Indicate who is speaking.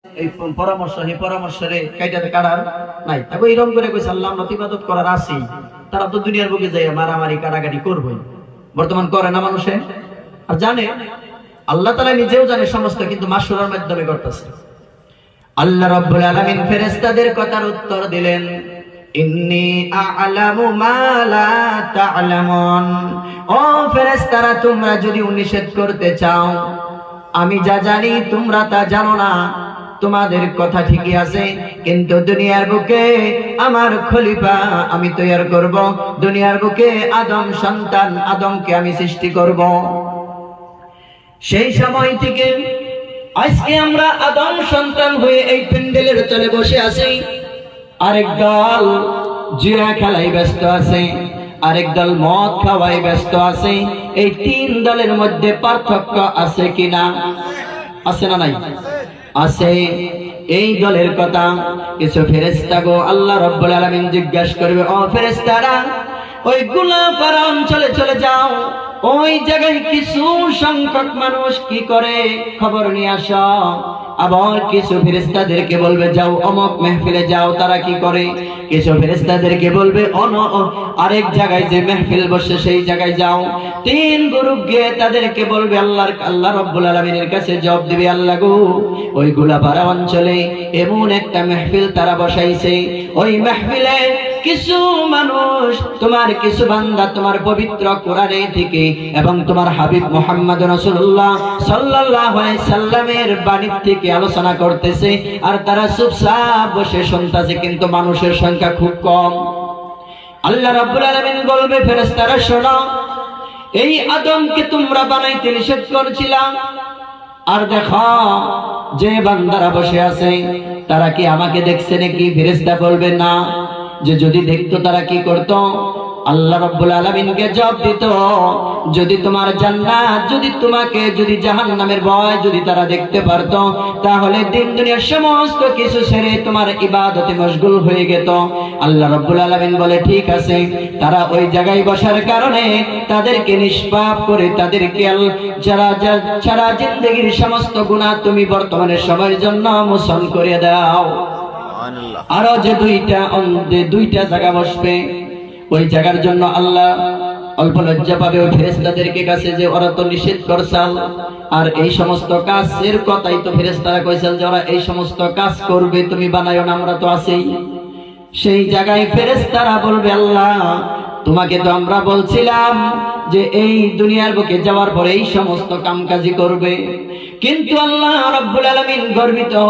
Speaker 1: এই পরামর্শ এই পরামর্শরে কাইটাতে কাটার নাই তবে এরকম করে কইছে আল্লাহ আমরা ইবাদত করার আছি তারা তো দুনিয়ার বুকে যাই মারামারি কাটাকাটি করবই বর্তমান করে না মানুষে আর জানে আল্লাহ তাআলা নিজেও জানে সমস্ত কিন্তু মাশূরার মাধ্যমে করতেছে আল্লাহ রাব্বুল আলামিন ফেরেশতাদের কথার উত্তর দিলেন ইন্নী আ'লামু মা লা তা'লামুন ও ফেরেশতারা তোমরা যদি নিষেধ করতে চাও আমি যা জানি তোমরা তা জানো না তোমাদের কথা ঠিকই আছে কিন্তু দুনিয়ার বুকে আমার খলিফা আমি তৈরি করব দুনিয়ার বুকে আদম সন্তান আদমকে আমি সৃষ্টি করব সেই সময় থেকে আজকে আমরা আদম সন্তান হয়ে এই প্যান্ডেলের তলে বসে আছি আরেক দল জুয়া খেলায় ব্যস্ত আছে আরেক দল মদ খাওয়ায় ব্যস্ত আছে এই তিন দলের মধ্যে পার্থক্য আছে কিনা আছে না নাই আছে এই দলের কথা কিছু ফেরেশতা গো আল্লাহ রাব্বুল আলামিন জিজ্ঞাসা করবে ও ফেরেশতারা ওই গুলাপাড়া অঞ্চলে চলে যাও ওই জায়গায় কিছু সংখ্যক মানুষ কি করে খবর নিয়ে আসো আবার কিছু ফেরেশতাদেরকে বলবে যাও অমুক মাহফিলে যাও তারা কি করে কিছু ফেরেশতাদেরকে বলবে আরেক জায়গায় যে মাহফিল বসে সেই জায়গায় যাও তিন গ্রুপ গিয়ে তাদেরকে বলবে আল্লাহ রাব্বুল আলামিনের কাছে জবাব দিবে আল্লাহ গো ওই গুলাপাড়া অঞ্চলে এমন একটা মাহফিল তারা বসাইছে ওই মাহফিলে কিছু মানুষ তোমার কিছু বান্দা তোমার পবিত্র কোরআনে থেকে এবং তোমার হাবিব মুহাম্মদ রাসূলুল্লাহ সাল্লাল্লাহু আলাইহি সাল্লামের বাণী থেকে আলোচনা করতেছে আর তারা চুপচাপ বসে শুনতেছে কিন্তু মানুষের সংখ্যা খুব কম আল্লাহ রাব্বুল আলামিন বলবে ফেরেশতারা শোনো এই আদমকে তোমরা বানাইতে নিষেধ করেছিলা আর দেখো যে বান্দারা বসে আছে তারা কি আমাকে দেখছে নাকি ফেরেশতা বলবে না যে যদি দেখতো তারা কি করত আল্লাহ রাব্বুল আলামিনকে জবাব দিত যদি তোমার জান্নাত যদি তোমাকে যদি জাহান্নামের ভয় যদি তারা দেখতে পারত তাহলে দিন দুনিয়ার সমস্ত কিছু ছেড়ে তোমার ইবাদতে মশগুল হয়ে যেত আল্লাহ রাব্বুল আলামিন বলে ঠিক আছে তারা ওই জায়গায় বসার কারণে তাদেরকে নিষ্পাপ করে তাদেরকে যারা জিন্দেগীর সমস্ত গুনাহ তুমি বর্তমানের সময়ের জন্য মোচন করে দাও আরো যে দুইটা জায়গা বসবে ওই জায়গার জন্য আল্লাহ অল্প লজ্জা পাবে ওই ফেরেশতাদেরকে কাছে যে ওরা তো নিষেধ করছাল আর এই সমস্ত কাজের কথাই তো ফেরেশতারা কইছেন যে ওরা এই সমস্ত কাজ করবে তুমি বানায়ো না আমরা তো আছেই সেই জায়গায় ফেরেশতারা বলবে আল্লাহ তোমাকে তো আমরা বলছিলাম যে এই দুনিয়ার বুকে যাওয়ার পরে এই সমস্ত কামকাজি করবে কিন্তু আল্লাহ রাব্বুল আলামিন গর্বিত